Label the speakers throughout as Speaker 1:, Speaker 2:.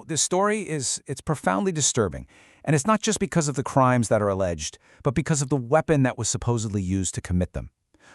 Speaker 1: This story it's profoundly disturbing. And it's not just because of the crimes that are alleged, but because of the weapon that was supposedly used to commit them.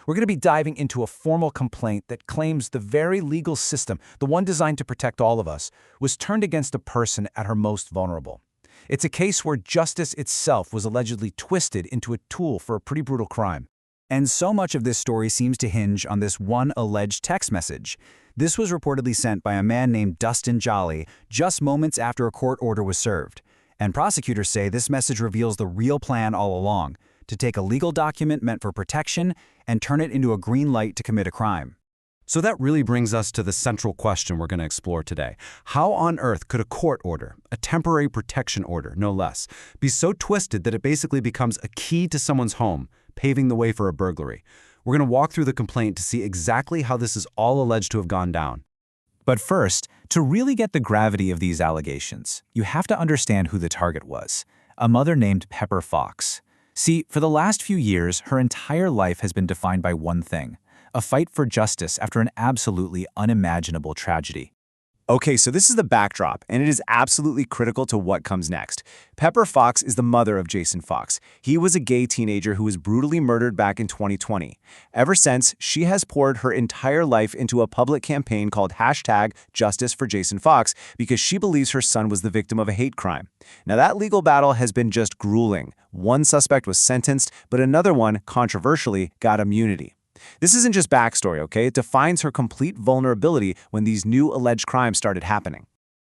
Speaker 1: We're going to be diving into a formal complaint that claims the very legal system, the one designed to protect all of us, was turned against a person at her most vulnerable. It's a case where justice itself was allegedly twisted into a tool for a pretty brutal crime.
Speaker 2: And so much of this story seems to hinge on this one alleged text message. This was reportedly sent by a man named Dustin Jolly just moments after a court order was served. And prosecutors say this message reveals the real plan all along, to take a legal document meant for protection and turn it into a green light to commit a crime.
Speaker 3: So that really brings us to the central question we're going to explore today. How on earth could a court order, a temporary protection order, no less, be so twisted that it basically becomes a key to someone's home, paving the way for a burglary? We're going to walk through the complaint to see exactly how this is all alleged to have gone down.
Speaker 2: But first, to really get the gravity of these allegations, you have to understand who the target was, a mother named Pepper Fox. See, for the last few years, her entire life has been defined by one thing: a fight for justice after an absolutely unimaginable tragedy.
Speaker 4: Okay, so this is the backdrop, and it is absolutely critical to what comes next. Pepper Fox is the mother of Jason Fox. He was a gay teenager who was brutally murdered back in 2020. Ever since, she has poured her entire life into a public campaign called #JusticeForJasonFox because she believes her son was the victim of a hate crime. Now, that legal battle has been just grueling. One suspect was sentenced, but another one, controversially, got immunity. This isn't just backstory, okay? It defines her complete vulnerability when these new alleged crimes started happening.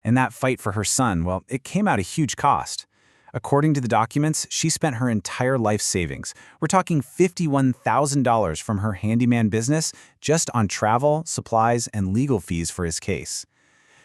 Speaker 2: And that fight for her son, well, it came at a huge cost. According to the documents, she spent her entire life savings. We're talking $51,000 from her handyman business just on travel, supplies, and legal fees for his case.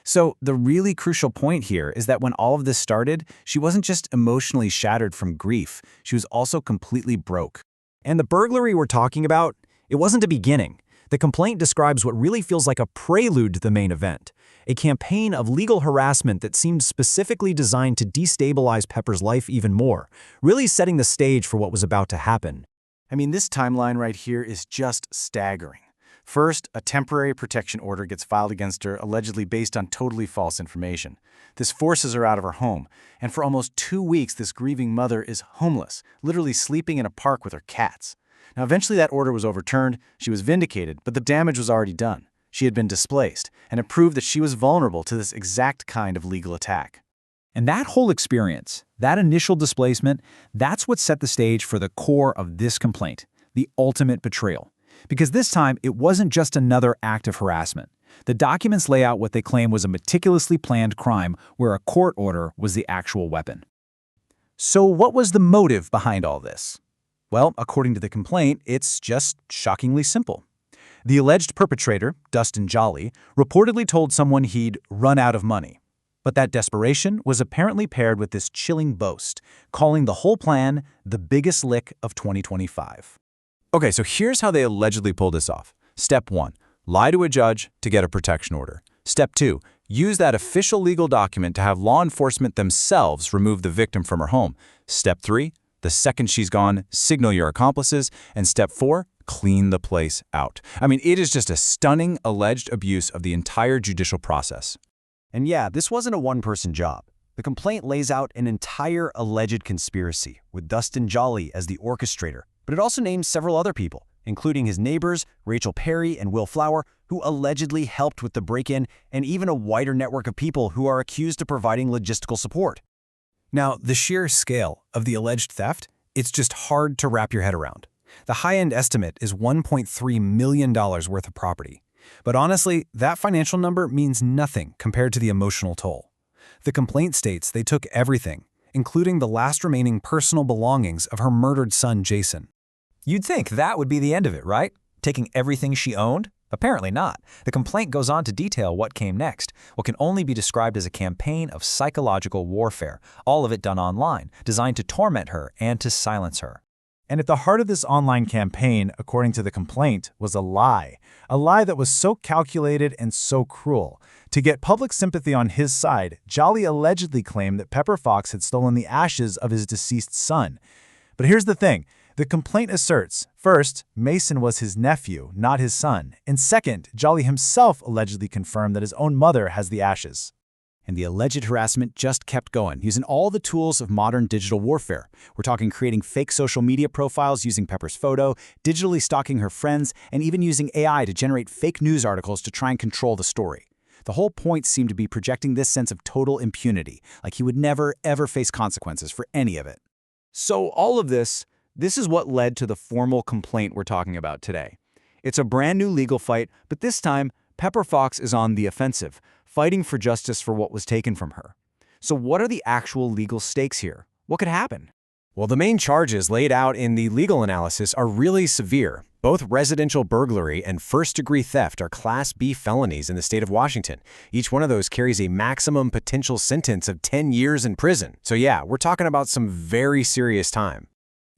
Speaker 2: So the really crucial point here is that when all of this started, she wasn't just emotionally shattered from grief, she was also completely broke.
Speaker 5: And the burglary we're talking about, it wasn't a beginning. The complaint describes what really feels like a prelude to the main event, a campaign of legal harassment that seemed specifically designed to destabilize Pepper's life even more, really setting the stage for what was about to happen.
Speaker 1: I mean, this timeline right here is just staggering. First, a temporary protection order gets filed against her, allegedly based on totally false information. This forces her out of her home, and for almost 2 weeks, this grieving mother is homeless, literally sleeping in a park with her cats. Now, eventually that order was overturned, she was vindicated, but the damage was already done. She had been displaced, and it proved that she was vulnerable to this exact kind of legal attack.
Speaker 2: And that whole experience, that initial displacement, that's what set the stage for the core of this complaint, the ultimate betrayal. Because this time, it wasn't just another act of harassment. The documents lay out what they claim was a meticulously planned crime where a court order was the actual weapon. So what was the motive behind all this? Well, according to the complaint, it's just shockingly simple. The alleged perpetrator, Dustin Jolly, reportedly told someone he'd run out of money. But that desperation was apparently paired with this chilling boast, calling the whole plan the biggest lick of 2025.
Speaker 3: Okay, so here's how they allegedly pulled this off. Step 1, lie to a judge to get a protection order. Step 2, use that official legal document to have law enforcement themselves remove the victim from her home. Step 3, the second she's gone, signal your accomplices. And step 4, clean the place out. I mean, it is just a stunning alleged abuse of the entire judicial process.
Speaker 5: And yeah, this wasn't a one-person job. The complaint lays out an entire alleged conspiracy, with Dustin Jolly as the orchestrator, but it also names several other people, including his neighbors, Rachel Perry and Will Flower, who allegedly helped with the break-in, and even a wider network of people who are accused of providing logistical support.
Speaker 2: Now, the sheer scale of the alleged theft, it's just hard to wrap your head around. The high-end estimate is $1.3 million worth of property. But honestly, that financial number means nothing compared to the emotional toll. The complaint states they took everything, including the last remaining personal belongings of her murdered son, Jason.
Speaker 6: You'd think that would be the end of it, right? Taking everything she owned? Apparently not. The complaint goes on to detail what came next, what can only be described as a campaign of psychological warfare, all of it done online, designed to torment her and to silence her.
Speaker 7: And at the heart of this online campaign, according to the complaint, was a lie that was so calculated and so cruel. To get public sympathy on his side, Jolly allegedly claimed that Pepper Fox had stolen the ashes of his deceased son. But here's the thing. The complaint asserts, first, Mason was his nephew, not his son, and second, Jolly himself allegedly confirmed that his own mother has the ashes.
Speaker 2: And the alleged harassment just kept going, using all the tools of modern digital warfare. We're talking creating fake social media profiles using Pepper's photo, digitally stalking her friends, and even using AI to generate fake news articles to try and control the story. The whole point seemed to be projecting this sense of total impunity, like he would never, ever face consequences for any of it.
Speaker 8: So all of this is what led to the formal complaint we're talking about today. It's a brand new legal fight, but this time, Pepper Fox is on the offensive, fighting for justice for what was taken from her. So what are the actual legal stakes here? What could happen?
Speaker 3: Well, the main charges laid out in the legal analysis are really severe. Both residential burglary and first-degree theft are Class B felonies in the state of Washington. Each one of those carries a maximum potential sentence of 10 years in prison. So yeah, we're talking about some very serious time.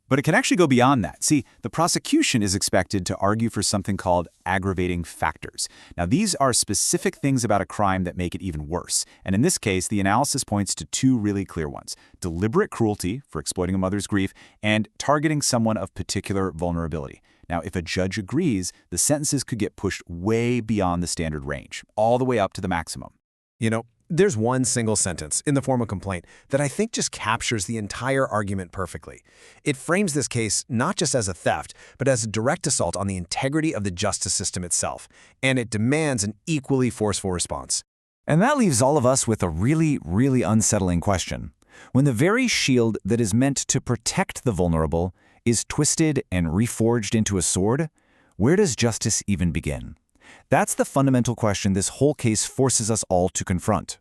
Speaker 2: But it can actually go beyond that. See, the prosecution is expected to argue for something called aggravating factors. Now, these are specific things about a crime that make it even worse. And in this case, the analysis points to two really clear ones: deliberate cruelty for exploiting a mother's grief and targeting someone of particular vulnerability. Now, if a judge agrees, the sentences could get pushed way beyond the standard range, all the way up to the maximum.
Speaker 9: You know, there's one single sentence in the formal complaint that I think just captures the entire argument perfectly. It frames this case not just as a theft, but as a direct assault on the integrity of the justice system itself, and it demands an equally forceful response.
Speaker 2: And that leaves all of us with a really, really unsettling question. When the very shield that is meant to protect the vulnerable is twisted and reforged into a sword, where does justice even begin? That's the fundamental question this whole case forces us all to confront.